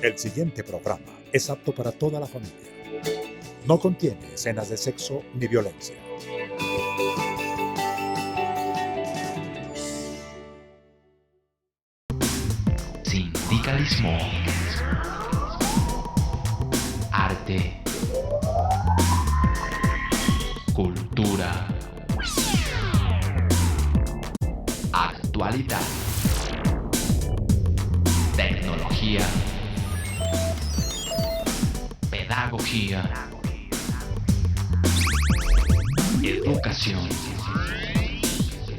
El siguiente programa es apto para toda la familia. No contiene escenas de sexo ni violencia. Sindicalismo, arte, cultura, actualidad, tecnología, pedagogía, educación.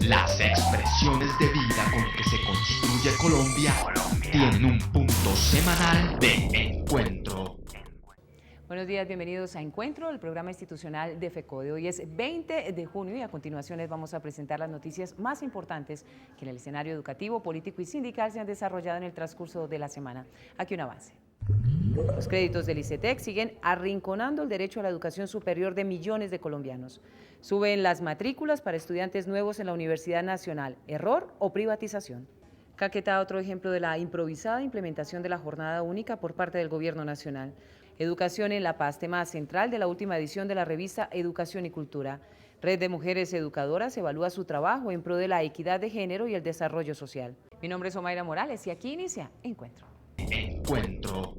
Las expresiones de vida con que se construye Colombia tienen un punto semanal de encuentro. Buenos días, bienvenidos a Encuentro, el programa institucional de FECODE. Hoy es 20 de junio y a continuación les vamos a presentar las noticias más importantes que en el escenario educativo, político y sindical se han desarrollado en el transcurso de la semana. Aquí un avance. Los créditos del ICETEX siguen arrinconando el derecho a la educación superior de millones de colombianos. Suben las matrículas para estudiantes nuevos en la Universidad Nacional. ¿Error o privatización? Caquetá, otro ejemplo de la improvisada implementación de la jornada única por parte del Gobierno Nacional. Educación en La Paz, tema central de la última edición de la revista Educación y Cultura. Red de Mujeres Educadoras evalúa su trabajo en pro de la equidad de género y el desarrollo social. Mi nombre es Omaira Morales y aquí inicia Encuentro. Encuentro.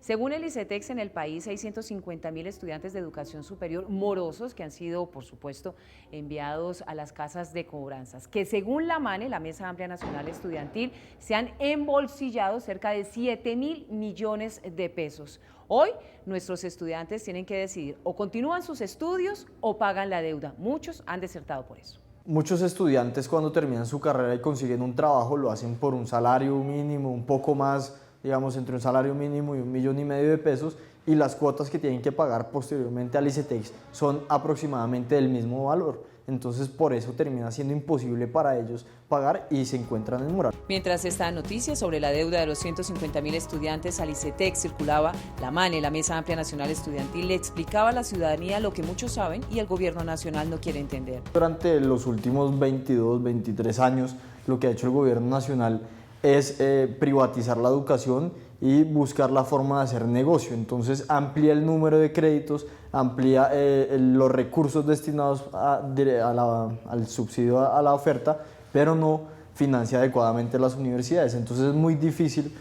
Según el ICETEX, en el país hay 150.000 estudiantes de educación superior morosos que han sido, por supuesto, enviados a las casas de cobranzas, que según la MANE, la Mesa Amplia Nacional Estudiantil, se han embolsillado cerca de 7.000 millones de pesos. Hoy, nuestros estudiantes tienen que decidir o continúan sus estudios o pagan la deuda. Muchos han desertado por eso. Muchos estudiantes cuando terminan su carrera y consiguen un trabajo lo hacen por un salario mínimo, un poco más, digamos, entre un salario mínimo y 1,5 millones de pesos, y las cuotas que tienen que pagar posteriormente al ICETEX son aproximadamente del mismo valor. Entonces, por eso termina siendo imposible para ellos pagar y se encuentran en mora. Mientras esta noticia sobre la deuda de los 150.000 estudiantes al ICETEX circulaba, la MANE, la Mesa Amplia Nacional Estudiantil, le explicaba a la ciudadanía lo que muchos saben y el Gobierno Nacional no quiere entender. Durante los últimos 22, 23 años, lo que ha hecho el Gobierno Nacional es privatizar la educación y buscar la forma de hacer negocio. Entonces amplía el número de créditos, amplía los recursos destinados al subsidio a la oferta, pero no financia adecuadamente las universidades. Entonces es muy difícil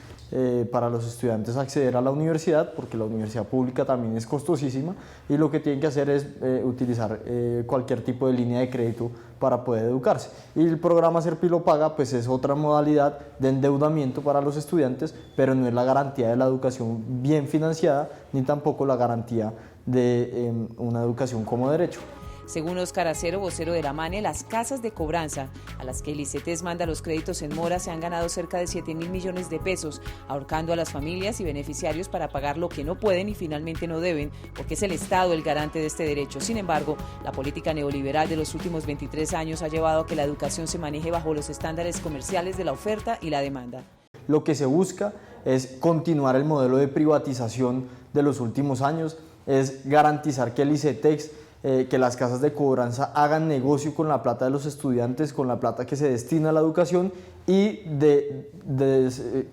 para los estudiantes acceder a la universidad, porque la universidad pública también es costosísima, y lo que tienen que hacer es utilizar cualquier tipo de línea de crédito para poder educarse. Y el programa Serpilo Paga pues es otra modalidad de endeudamiento para los estudiantes, pero no es la garantía de la educación bien financiada, ni tampoco la garantía de una educación como derecho. Según Óscar Acero, vocero de la MANE, las casas de cobranza a las que el ICETEX manda los créditos en mora se han ganado cerca de 7.000 millones de pesos, ahorcando a las familias y beneficiarios para pagar lo que no pueden y finalmente no deben, porque es el Estado el garante de este derecho. Sin embargo, la política neoliberal de los últimos 23 años ha llevado a que la educación se maneje bajo los estándares comerciales de la oferta y la demanda. Lo que se busca es continuar el modelo de privatización de los últimos años, es garantizar que el ICETEX, que las casas de cobranza hagan negocio con la plata de los estudiantes, con la plata que se destina a la educación, y de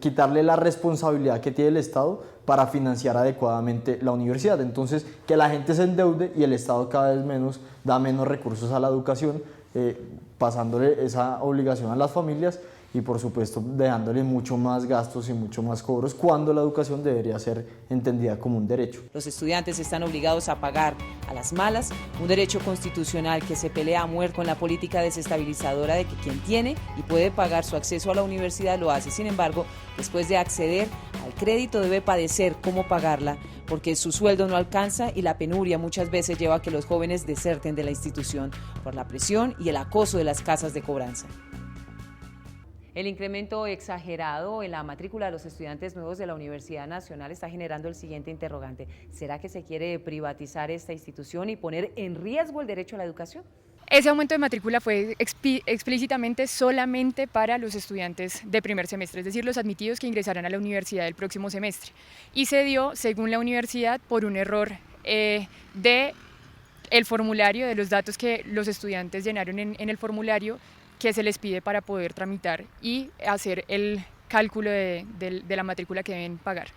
quitarle la responsabilidad que tiene el Estado para financiar adecuadamente la universidad. Entonces, que la gente se endeude y el Estado cada vez da menos recursos a la educación, pasándole esa obligación a las familias y por supuesto dejándole mucho más gastos y mucho más cobros, cuando la educación debería ser entendida como un derecho. Los estudiantes están obligados a pagar a las malas un derecho constitucional que se pelea a muerte con la política desestabilizadora de que quien tiene y puede pagar su acceso a la universidad lo hace. Sin embargo, después de acceder al crédito debe padecer cómo pagarla, porque su sueldo no alcanza y la penuria muchas veces lleva a que los jóvenes deserten de la institución por la presión y el acoso de las casas de cobranza. El incremento exagerado en la matrícula de los estudiantes nuevos de la Universidad Nacional está generando el siguiente interrogante. ¿Será que se quiere privatizar esta institución y poner en riesgo el derecho a la educación? Ese aumento de matrícula fue explícitamente solamente para los estudiantes de primer semestre, es decir, los admitidos que ingresarán a la universidad el próximo semestre. Y se dio, según la universidad, por un error de el formulario, de los datos que los estudiantes llenaron en el formulario que se les pide para poder tramitar y hacer el cálculo de la matrícula que deben pagar.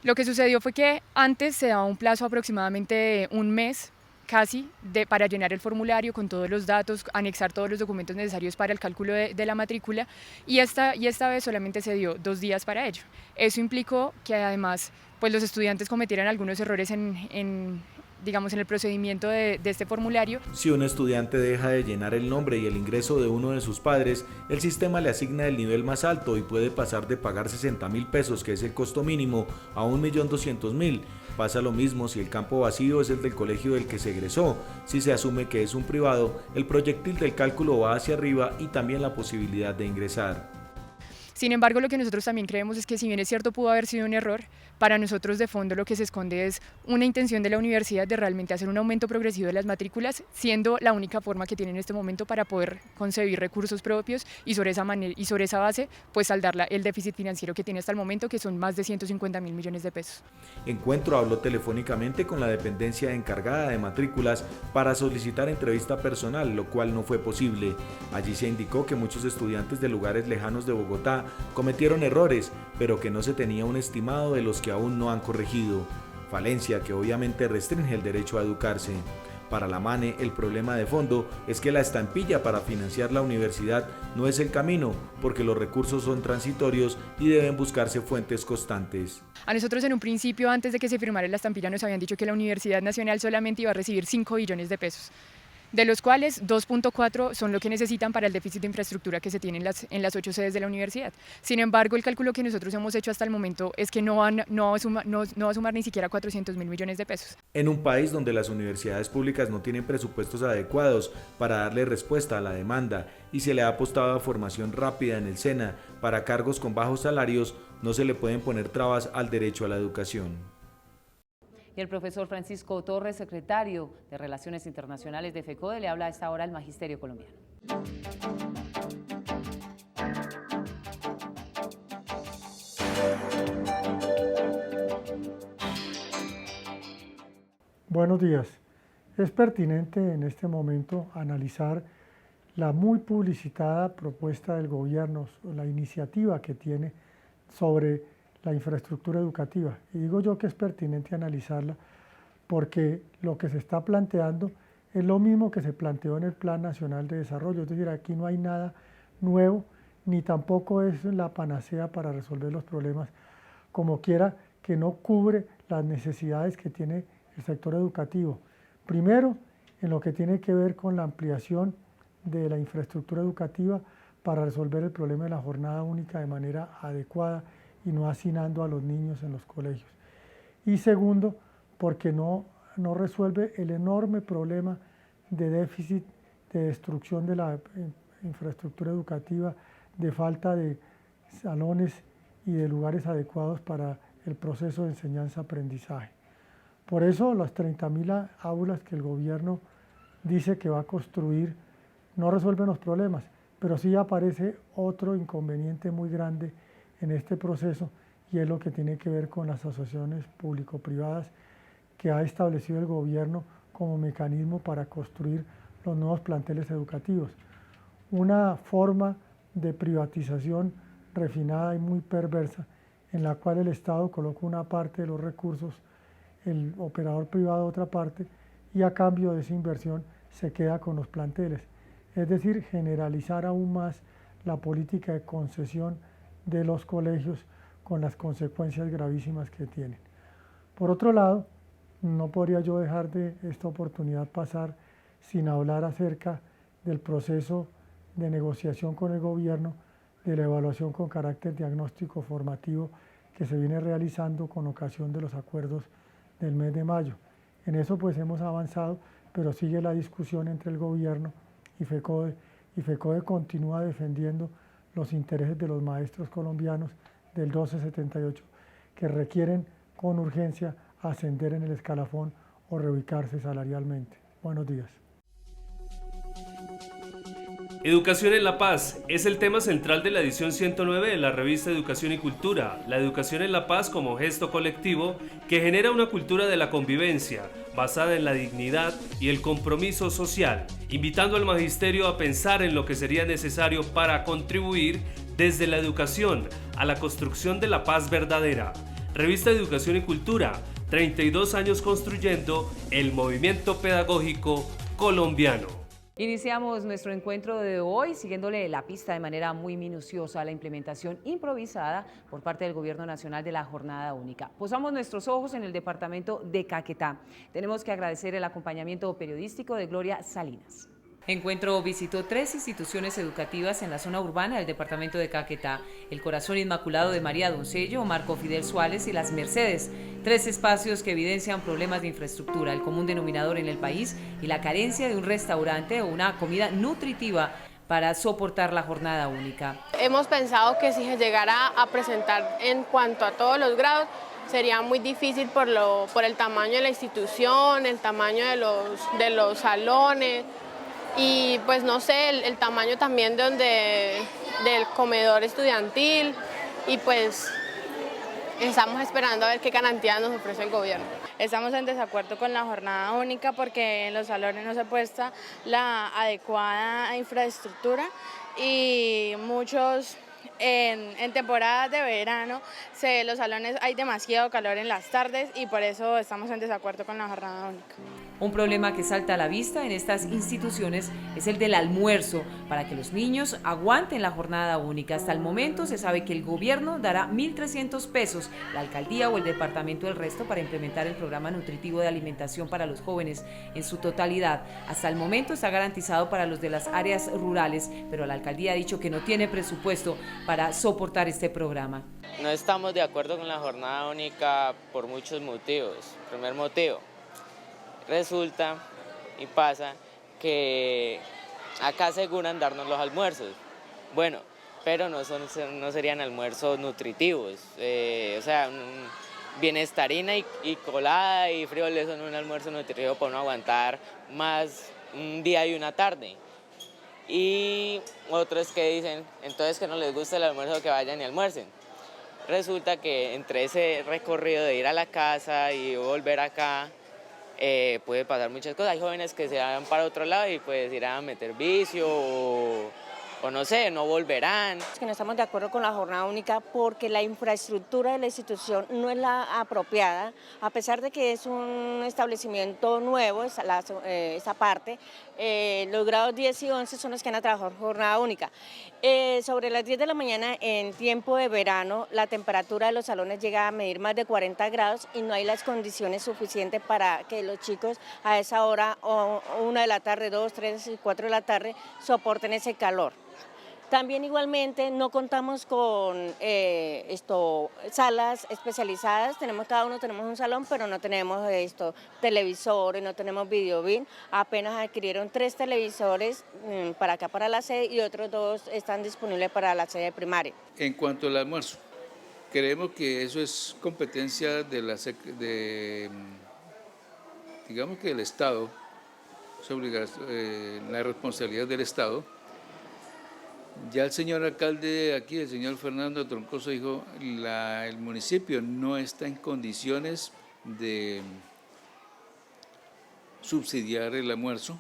Lo que sucedió fue que antes se daba un plazo aproximadamente de un mes casi para llenar el formulario con todos los datos, anexar todos los documentos necesarios para el cálculo de la matrícula, y esta vez solamente se dio 2 días para ello. Eso implicó que además pues, los estudiantes cometieran algunos errores en el procedimiento de este formulario. Si un estudiante deja de llenar el nombre y el ingreso de uno de sus padres, el sistema le asigna el nivel más alto y puede pasar de pagar 60.000 pesos, que es el costo mínimo, a 1.200.000. Pasa lo mismo si el campo vacío es el del colegio del que se egresó. Si se asume que es un privado, el proyectil del cálculo va hacia arriba y también la posibilidad de ingresar. Sin embargo, lo que nosotros también creemos es que si bien es cierto pudo haber sido un error, para nosotros de fondo lo que se esconde es una intención de la universidad de realmente hacer un aumento progresivo de las matrículas, siendo la única forma que tiene en este momento para poder concebir recursos propios y sobre esa base pues saldar el déficit financiero que tiene hasta el momento, que son más de 150.000 millones de pesos. Encuentro habló telefónicamente con la dependencia encargada de matrículas para solicitar entrevista personal, lo cual no fue posible. Allí se indicó que muchos estudiantes de lugares lejanos de Bogotá cometieron errores, pero que no se tenía un estimado de los que aún no han corregido. Falencia que obviamente restringe el derecho a educarse. Para la MANE, el problema de fondo es que la estampilla para financiar la universidad no es el camino, porque los recursos son transitorios y deben buscarse fuentes constantes. A nosotros en un principio, antes de que se firmara la estampilla, nos habían dicho que la Universidad Nacional solamente iba a recibir 5 billones de pesos. De los cuales 2.4 son lo que necesitan para el déficit de infraestructura que se tiene en las 8 sedes de la universidad. Sin embargo, el cálculo que nosotros hemos hecho hasta el momento es que no va a sumar ni siquiera 400.000 millones de pesos. En un país donde las universidades públicas no tienen presupuestos adecuados para darle respuesta a la demanda y se le ha apostado a formación rápida en el SENA para cargos con bajos salarios, no se le pueden poner trabas al derecho a la educación. Y el profesor Francisco Torres, secretario de Relaciones Internacionales de FECODE, le habla a esta hora al Magisterio Colombiano. Buenos días. Es pertinente en este momento analizar la muy publicitada propuesta del gobierno, la iniciativa que tiene sobre la infraestructura educativa. Y digo yo que es pertinente analizarla porque lo que se está planteando es lo mismo que se planteó en el Plan Nacional de Desarrollo, es decir, aquí no hay nada nuevo, ni tampoco es la panacea para resolver los problemas, como quiera que no cubre las necesidades que tiene el sector educativo. Primero, en lo que tiene que ver con la ampliación de la infraestructura educativa para resolver el problema de la jornada única de manera adecuada y no hacinando a los niños en los colegios. Y segundo, porque no resuelve el enorme problema de déficit, de destrucción de la infraestructura educativa, de falta de salones y de lugares adecuados para el proceso de enseñanza-aprendizaje. Por eso las 30.000 aulas que el gobierno dice que va a construir no resuelven los problemas, pero sí aparece otro inconveniente muy grande en este proceso, y es lo que tiene que ver con las asociaciones público-privadas que ha establecido el gobierno como mecanismo para construir los nuevos planteles educativos. Una forma de privatización refinada y muy perversa, en la cual el Estado coloca una parte de los recursos, el operador privado otra parte, y a cambio de esa inversión se queda con los planteles. Es decir, generalizar aún más la política de concesión de los colegios con las consecuencias gravísimas que tienen. Por otro lado, no podría yo dejar de esta oportunidad pasar sin hablar acerca del proceso de negociación con el gobierno, de la evaluación con carácter diagnóstico formativo que se viene realizando con ocasión de los acuerdos del mes de mayo. En eso pues hemos avanzado, pero sigue la discusión entre el gobierno y FECODE continúa defendiendo los intereses de los maestros colombianos del 1278 que requieren con urgencia ascender en el escalafón o reubicarse salarialmente. Buenos días. Educación en la paz es el tema central de la edición 109 de la revista Educación y Cultura. La educación en la paz como gesto colectivo que genera una cultura de la convivencia basada en la dignidad y el compromiso social, invitando al magisterio a pensar en lo que sería necesario para contribuir desde la educación a la construcción de la paz verdadera. Revista de Educación y Cultura, 32 años construyendo el movimiento pedagógico colombiano. Iniciamos nuestro encuentro de hoy siguiéndole la pista de manera muy minuciosa a la implementación improvisada por parte del Gobierno Nacional de la Jornada Única. Posamos nuestros ojos en el departamento de Caquetá. Tenemos que agradecer el acompañamiento periodístico de Gloria Salinas. Encuentro visitó 3 instituciones educativas en la zona urbana del departamento de Caquetá: el Corazón Inmaculado de María Doncello, Marco Fidel Suárez y Las Mercedes. 3 espacios que evidencian problemas de infraestructura, el común denominador en el país y la carencia de un restaurante o una comida nutritiva para soportar la jornada única. Hemos pensado que si se llegara a presentar en cuanto a todos los grados, sería muy difícil por el tamaño de la institución, el tamaño de los salones. Y pues no sé, el tamaño también del comedor estudiantil, y pues estamos esperando a ver qué garantía nos ofrece el gobierno. Estamos en desacuerdo con la jornada única porque en los salones no se puesta la adecuada infraestructura y muchos en temporadas de verano los salones hay demasiado calor en las tardes y por eso estamos en desacuerdo con la jornada única. Un problema que salta a la vista en estas instituciones es el del almuerzo, para que los niños aguanten la jornada única. Hasta el momento se sabe que el gobierno dará 1.300 pesos, la alcaldía o el departamento el resto para implementar el programa nutritivo de alimentación para los jóvenes en su totalidad. Hasta el momento está garantizado para los de las áreas rurales, pero la alcaldía ha dicho que no tiene presupuesto para soportar este programa. No estamos de acuerdo con la jornada única por muchos motivos. Primer motivo, resulta y pasa que acá aseguran darnos los almuerzos. Bueno, pero no serían almuerzos nutritivos. O sea, bienestarina y colada y frijoles son un almuerzo nutritivo para no aguantar más un día y una tarde. Y otros que dicen, entonces que no les gusta el almuerzo, que vayan y almuercen. Resulta que entre ese recorrido de ir a la casa y volver acá, puede pasar muchas cosas. Hay jóvenes que se van para otro lado y pues irán a meter vicio o no sé, no volverán. Es que no estamos de acuerdo con la jornada única porque la infraestructura de la institución no es la apropiada, a pesar de que es un establecimiento nuevo, esa parte, los grados 10 y 11 son los que van a trabajar jornada única. Sobre las 10 de la mañana en tiempo de verano, la temperatura de los salones llega a medir más de 40 grados y no hay las condiciones suficientes para que los chicos a esa hora, o 1 de la tarde, 2, 3 y 4 de la tarde, soporten ese calor. También igualmente no contamos con salas especializadas, cada uno tenemos un salón, pero no tenemos televisores, no tenemos videobin. Apenas adquirieron 3 televisores para acá, para la sede, y otros 2 están disponibles para la sede primaria. En cuanto al almuerzo, creemos que eso es competencia digamos que del Estado, es la responsabilidad del Estado. Ya el señor alcalde aquí, el señor Fernando Troncoso, dijo que el municipio no está en condiciones de subsidiar el almuerzo.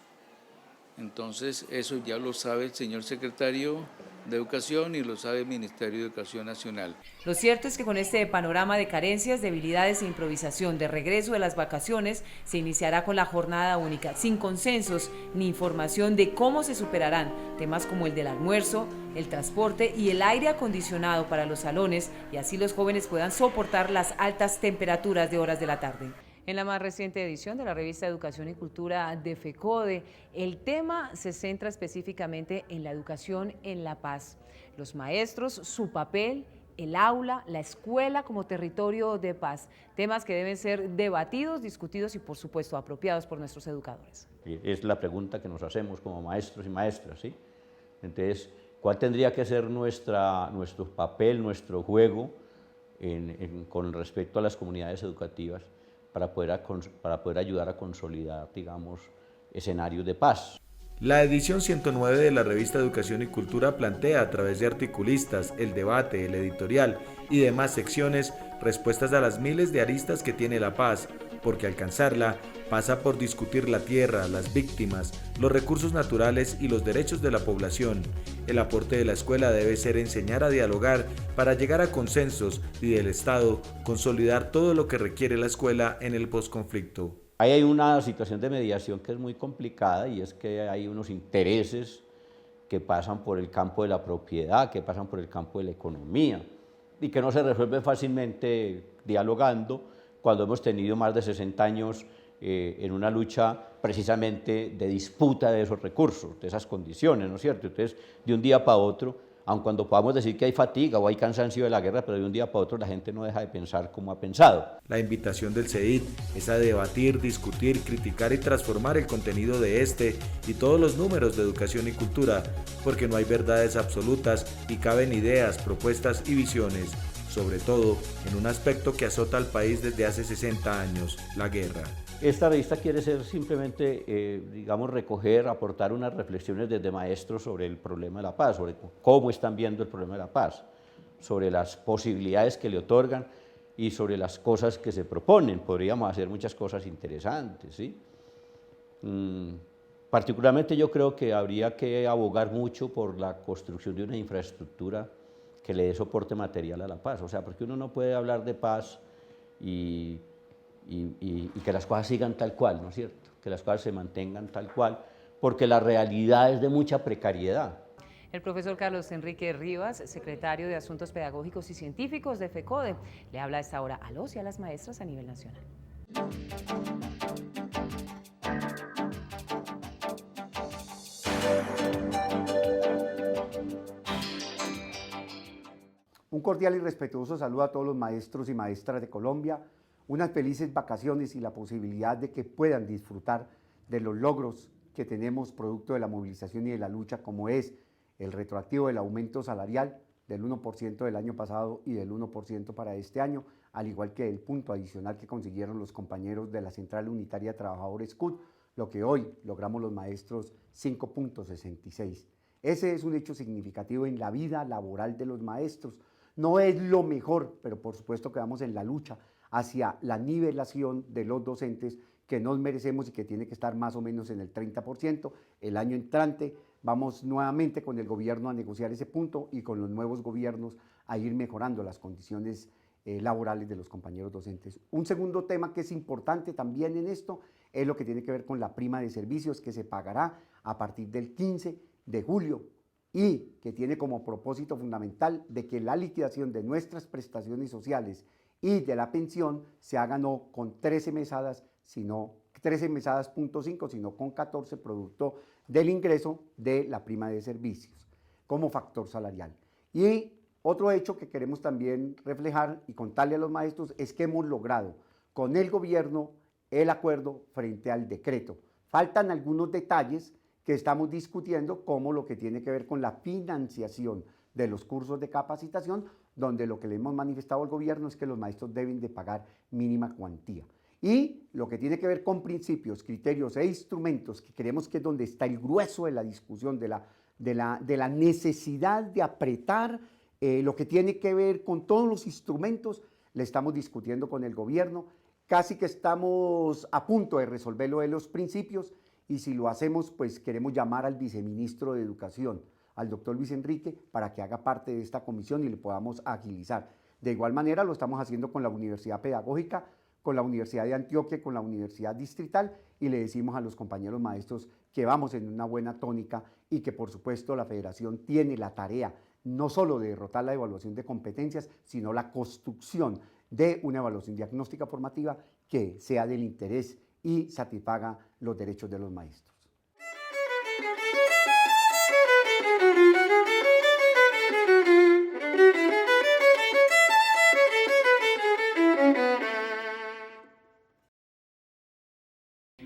Entonces eso ya lo sabe el señor secretario de Educación y lo sabe el Ministerio de Educación Nacional. Lo cierto es que con este panorama de carencias, debilidades e improvisación de regreso de las vacaciones, se iniciará con la jornada única, sin consensos ni información de cómo se superarán temas como el del almuerzo, el transporte y el aire acondicionado para los salones, y así los jóvenes puedan soportar las altas temperaturas de horas de la tarde. En la más reciente edición de la revista Educación y Cultura de FECODE, el tema se centra específicamente en la educación en la paz. Los maestros, su papel, el aula, la escuela como territorio de paz. Temas que deben ser debatidos, discutidos y, por supuesto, apropiados por nuestros educadores. Es la pregunta que nos hacemos como maestros y maestras, ¿sí? Entonces, ¿cuál tendría que ser nuestro papel, nuestro juego con respecto a las comunidades educativas para poder ayudar a consolidar, digamos, escenarios de paz? La edición 109 de la revista Educación y Cultura plantea a través de articulistas, el debate, el editorial y demás secciones respuestas a las miles de aristas que tiene la paz, porque alcanzarla pasa por discutir la tierra, las víctimas, los recursos naturales y los derechos de la población. el aporte de la escuela debe ser enseñar a dialogar para llegar a consensos y del Estado consolidar todo lo que requiere la escuela en el posconflicto. Ahí hay una situación de mediación que es muy complicada y es que hay unos intereses que pasan por el campo de la propiedad, que pasan por el campo de la economía y que no se resuelven fácilmente dialogando cuando hemos tenido más de 60 años en una lucha precisamente de disputa de esos recursos, de esas condiciones, ¿no es cierto? Entonces, de un día para otro, aun cuando podamos decir que hay fatiga o hay cansancio de la guerra, pero de un día para otro la gente no deja de pensar como ha pensado. La invitación del CEDIT es a debatir, discutir, criticar y transformar el contenido de este y todos los números de educación y cultura, porque no hay verdades absolutas y caben ideas, propuestas y visiones, sobre todo en un aspecto que azota al país desde hace 60 años, la guerra. Esta revista quiere ser simplemente, digamos, recoger, aportar unas reflexiones desde maestros sobre el problema de la paz, sobre cómo están viendo el problema de la paz, sobre las posibilidades que le otorgan y sobre las cosas que se proponen. Podríamos hacer muchas cosas interesantes, ¿sí? Particularmente yo creo que habría que abogar mucho por la construcción de una infraestructura que le dé soporte material a la paz, o sea, porque uno no puede hablar de paz y que las cosas sigan tal cual, ¿no es cierto? Que las cosas se mantengan tal cual, porque la realidad es de mucha precariedad. El profesor Carlos Enrique Rivas, secretario de Asuntos Pedagógicos y Científicos de FECODE, le habla a esta hora a los y a las maestras a nivel nacional. Un cordial y respetuoso saludo a todos los maestros y maestras de Colombia, unas felices vacaciones y la posibilidad de que puedan disfrutar de los logros que tenemos producto de la movilización y de la lucha, como es el retroactivo del aumento salarial del 1% del año pasado y del 1% para este año, al igual que el punto adicional que consiguieron los compañeros de la Central Unitaria de Trabajadores CUT, lo que hoy logramos los maestros 5.66. Ese es un hecho significativo en la vida laboral de los maestros. No es lo mejor, pero por supuesto que vamos en la lucha hacia la nivelación de los docentes que nos merecemos y que tiene que estar más o menos en el 30%. El año entrante vamos nuevamente con el gobierno a negociar ese punto y con los nuevos gobiernos a ir mejorando las condiciones laborales de los compañeros docentes. Un segundo tema que es importante también en esto es lo que tiene que ver con la prima de servicios que se pagará a partir del 15 de julio y que tiene como propósito fundamental de que la liquidación de nuestras prestaciones sociales y de la pensión se haga no con 13 mesadas, sino 13 mesadas .5, sino con 14 producto del ingreso de la prima de servicios como factor salarial. Y otro hecho que queremos también reflejar y contarle a los maestros es que hemos logrado con el gobierno el acuerdo frente al decreto. Faltan algunos detalles que estamos discutiendo, como lo que tiene que ver con la financiación de los cursos de capacitación, donde lo que le hemos manifestado al gobierno es que los maestros deben de pagar mínima cuantía. Y lo que tiene que ver con principios, criterios e instrumentos, que creemos que es donde está el grueso de la discusión, de la necesidad de apretar lo que tiene que ver con todos los instrumentos, le estamos discutiendo con el gobierno. Casi que estamos a punto de resolverlo de los principios y si lo hacemos, pues queremos llamar al viceministro de Educación, al doctor Luis Enrique, para que haga parte de esta comisión y le podamos agilizar. De igual manera lo estamos haciendo con la Universidad Pedagógica, con la Universidad de Antioquia, con la Universidad Distrital, y le decimos a los compañeros maestros que vamos en una buena tónica y que por supuesto la Federación tiene la tarea no solo de derrotar la evaluación de competencias, sino la construcción de una evaluación diagnóstica formativa que sea del interés y satisfaga los derechos de los maestros.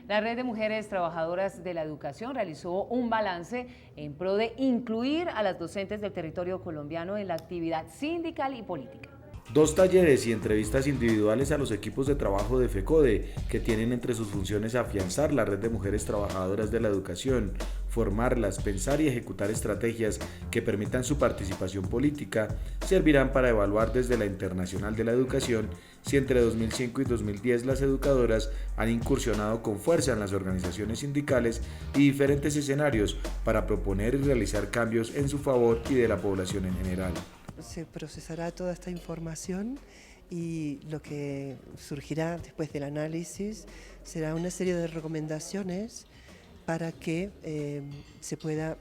La Red de Mujeres Trabajadoras de la Educación realizó un balance en pro de incluir a las docentes del territorio colombiano en la actividad sindical y política. 2 talleres y entrevistas individuales a los equipos de trabajo de FECODE, que tienen entre sus funciones afianzar la Red de Mujeres Trabajadoras de la Educación, formarlas, pensar y ejecutar estrategias que permitan su participación política servirán para evaluar desde la Internacional de la Educación si entre 2005 y 2010 las educadoras han incursionado con fuerza en las organizaciones sindicales y diferentes escenarios para proponer y realizar cambios en su favor y de la población en general. Se procesará toda esta información y lo que surgirá después del análisis será una serie de recomendaciones para que se pueda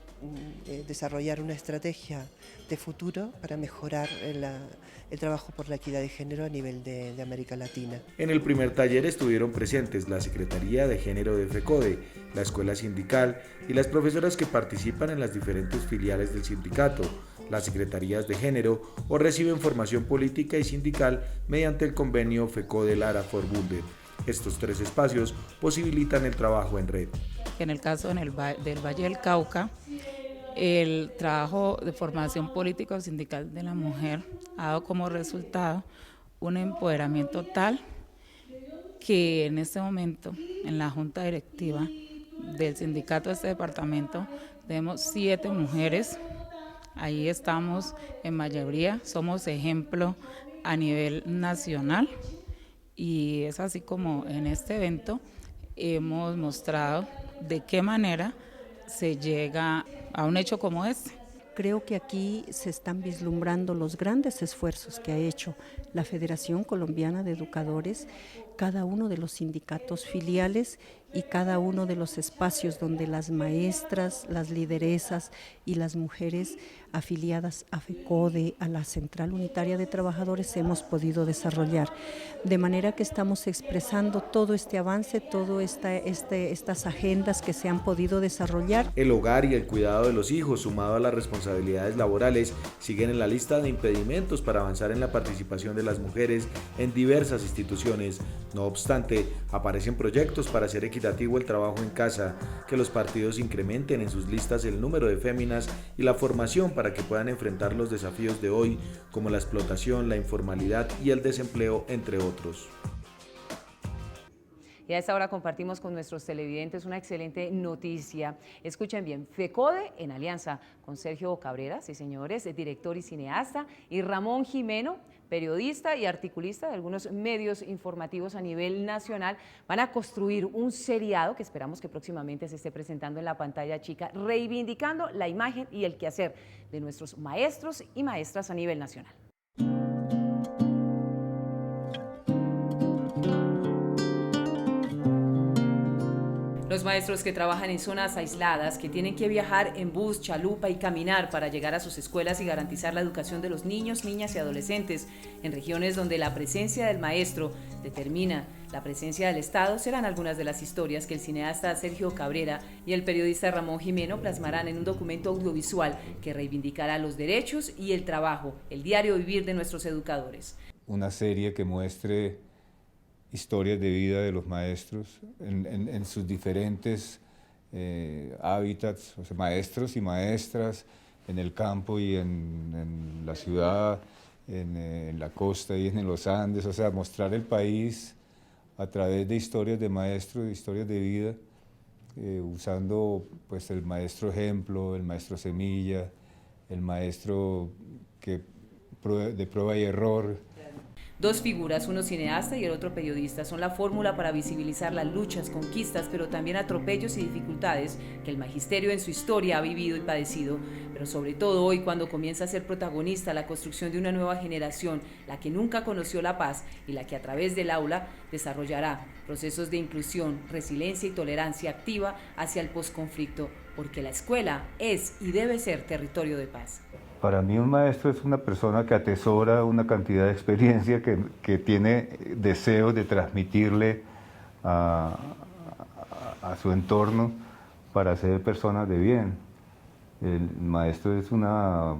desarrollar una estrategia de futuro para mejorar el trabajo por la equidad de género a nivel de América Latina. En el primer taller estuvieron presentes la Secretaría de Género de FECODE, la Escuela Sindical y las profesoras que participan en las diferentes filiales del sindicato, las secretarías de género o reciben formación política y sindical mediante el convenio FECODE-Lara-Forbundet. Estos 3 espacios posibilitan el trabajo en red. En el caso del Valle del Cauca, el trabajo de formación política o sindical de la mujer ha dado como resultado un empoderamiento tal que en este momento en la junta directiva del sindicato de este departamento tenemos 7 mujeres. Ahí estamos en mayoría, somos ejemplo a nivel nacional y es así como en este evento hemos mostrado de qué manera se llega a un hecho como este. Creo que aquí se están vislumbrando los grandes esfuerzos que ha hecho la Federación Colombiana de Educadores, cada uno de los sindicatos filiales y cada uno de los espacios donde las maestras, las lideresas y las mujeres afiliadas a FECODE, a la Central Unitaria de Trabajadores, hemos podido desarrollar. De manera que estamos expresando todo este avance, todas estas agendas que se han podido desarrollar. El hogar y el cuidado de los hijos, sumado a las responsabilidades laborales, siguen en la lista de impedimentos para avanzar en la participación de las mujeres en diversas instituciones. No obstante, aparecen proyectos para hacer equitativo el trabajo en casa, que los partidos incrementen en sus listas el número de féminas y la formación para que puedan enfrentar los desafíos de hoy, como la explotación, la informalidad y el desempleo, entre otros. Y a esta hora compartimos con nuestros televidentes una excelente noticia. Escuchen bien, FECODE en alianza con Sergio Cabrera, sí señores, director y cineasta, y Ramón Jimeno, periodista y articulista de algunos medios informativos a nivel nacional, van a construir un seriado que esperamos que próximamente se esté presentando en la pantalla chica, reivindicando la imagen y el quehacer de nuestros maestros y maestras a nivel nacional. Los maestros que trabajan en zonas aisladas, que tienen que viajar en bus, chalupa y caminar para llegar a sus escuelas y garantizar la educación de los niños, niñas y adolescentes en regiones donde la presencia del maestro determina la presencia del Estado, serán algunas de las historias que el cineasta Sergio Cabrera y el periodista Ramón Jimeno plasmarán en un documento audiovisual que reivindicará los derechos y el trabajo, el diario vivir de nuestros educadores. Una serie que muestre historias de vida de los maestros en sus diferentes hábitats, o sea, maestros y maestras en el campo y en la ciudad, en la costa y en los Andes, o sea, mostrar el país a través de historias de maestros, de historias de vida, usando pues el maestro ejemplo, el maestro semilla, el maestro de prueba y error. Dos figuras, uno cineasta y el otro periodista, son la fórmula para visibilizar las luchas, conquistas, pero también atropellos y dificultades que el magisterio en su historia ha vivido y padecido, pero sobre todo hoy cuando comienza a ser protagonista la construcción de una nueva generación, la que nunca conoció la paz y la que a través del aula desarrollará procesos de inclusión, resiliencia y tolerancia activa hacia el posconflicto, porque la escuela es y debe ser territorio de paz. Para mí un maestro es una persona que atesora una cantidad de experiencia que tiene deseos de transmitirle a su entorno para ser personas de bien. El maestro es una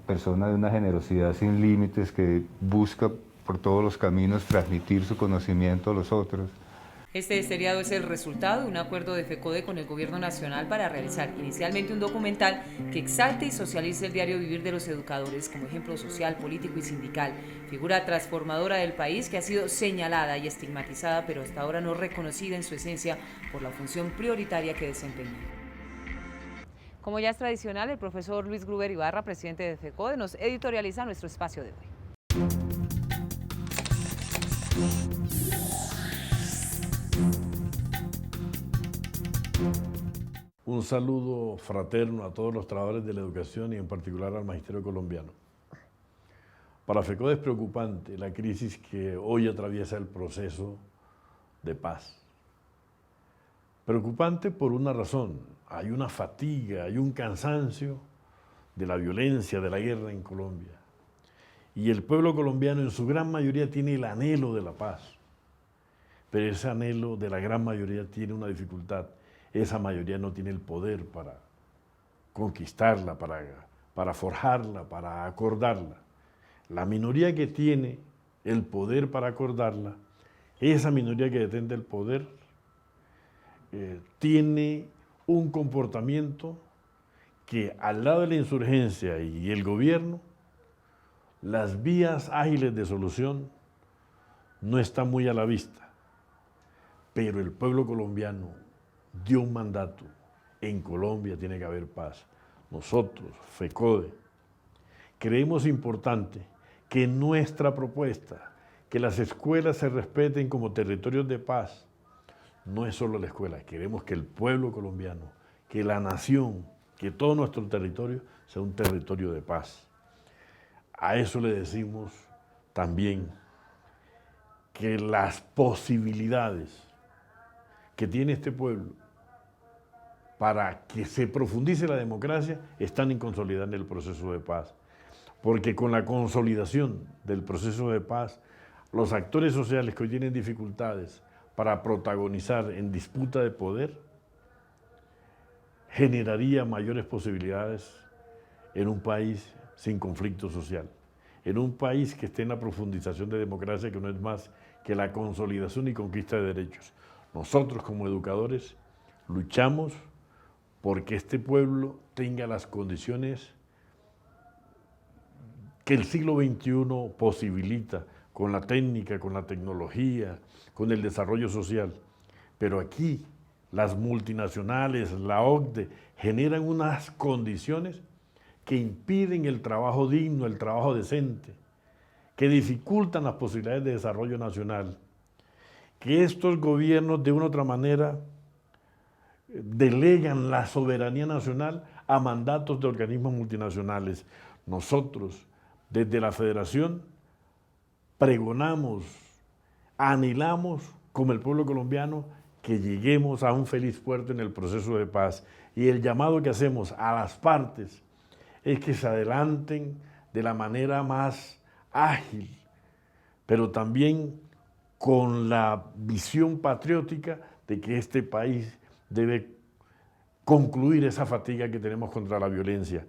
persona de una generosidad sin límites que busca por todos los caminos transmitir su conocimiento a los otros. Este seriado es el resultado de un acuerdo de FECODE con el Gobierno Nacional para realizar inicialmente un documental que exalte y socialice el diario vivir de los educadores como ejemplo social, político y sindical, figura transformadora del país que ha sido señalada y estigmatizada, pero hasta ahora no reconocida en su esencia por la función prioritaria que desempeña. Como ya es tradicional, el profesor Luis Gruber Ibarra, presidente de FECODE, nos editorializa nuestro espacio de hoy. Un saludo fraterno a todos los trabajadores de la educación y en particular al magisterio colombiano. Para FECODE es preocupante la crisis que hoy atraviesa el proceso de paz. Preocupante por una razón: hay una fatiga, hay un cansancio de la violencia, de la guerra en Colombia. Y el pueblo colombiano en su gran mayoría tiene el anhelo de la paz. Pero ese anhelo de la gran mayoría tiene una dificultad. Esa mayoría no tiene el poder para conquistarla, para forjarla, para acordarla. La minoría que tiene el poder para acordarla, esa minoría que detenta el poder, tiene un comportamiento que al lado de la insurgencia y el gobierno, las vías ágiles de solución no están muy a la vista. Pero el pueblo colombiano dio un mandato: en Colombia tiene que haber paz. Nosotros, FECODE, creemos importante que nuestra propuesta, que las escuelas se respeten como territorios de paz, no es solo la escuela. Queremos que el pueblo colombiano, que la nación, que todo nuestro territorio sea un territorio de paz. A eso le decimos también que las posibilidades que tiene este pueblo para que se profundice la democracia están en consolidar el proceso de paz. Porque con la consolidación del proceso de paz, los actores sociales que hoy tienen dificultades para protagonizar en disputa de poder, generaría mayores posibilidades en un país sin conflicto social, en un país que esté en la profundización de democracia, que no es más que la consolidación y conquista de derechos. Nosotros como educadores luchamos porque este pueblo tenga las condiciones que el siglo XXI posibilita, con la técnica, con la tecnología, con el desarrollo social. Pero aquí las multinacionales, la OCDE, generan unas condiciones que impiden el trabajo digno, el trabajo decente, que dificultan las posibilidades de desarrollo nacional, que estos gobiernos de una u otra manera delegan la soberanía nacional a mandatos de organismos multinacionales. Nosotros, desde la Federación, pregonamos, anhelamos, como el pueblo colombiano, que lleguemos a un feliz puerto en el proceso de paz. Y el llamado que hacemos a las partes es que se adelanten de la manera más ágil, pero también con la visión patriótica de que este país debe concluir esa fatiga que tenemos contra la violencia.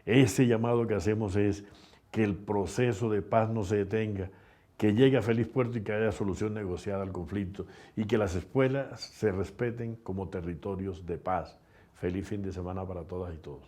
Ese llamado que hacemos es que el proceso de paz no se detenga, que llegue a feliz puerto y que haya solución negociada al conflicto y que las escuelas se respeten como territorios de paz. Feliz fin de semana para todas y todos.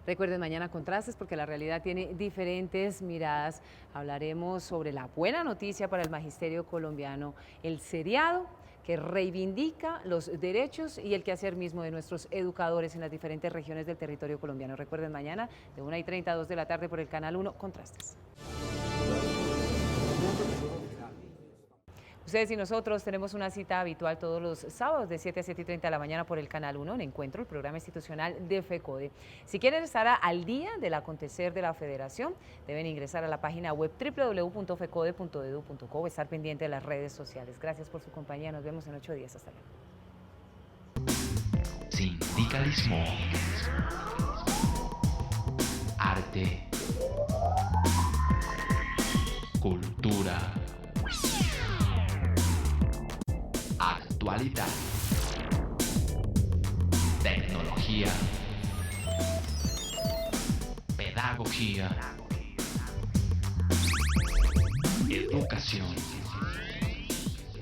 Recuerden, mañana Contrastes, porque la realidad tiene diferentes miradas. Hablaremos sobre la buena noticia para el magisterio colombiano, el seriado que reivindica los derechos y el quehacer mismo de nuestros educadores en las diferentes regiones del territorio colombiano. Recuerden, mañana de 1:30 a 2 de la tarde por el Canal 1, Contrastes. Ustedes y nosotros tenemos una cita habitual todos los sábados de 7 a 7:30 de la mañana por el Canal 1 en Encuentro, el programa institucional de FECODE. Si quieren estar al día del acontecer de la Federación, deben ingresar a la página web www.fecode.edu.co o estar pendiente de las redes sociales. Gracias por su compañía, nos vemos en 8 días. Hasta luego. Sindicalismo, arte, cultura, actualidad, tecnología, pedagogía, educación.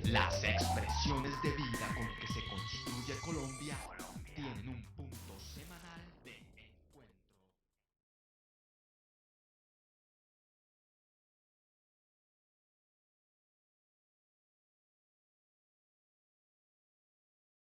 Las expresiones de vida con que se construye Colombia tienen un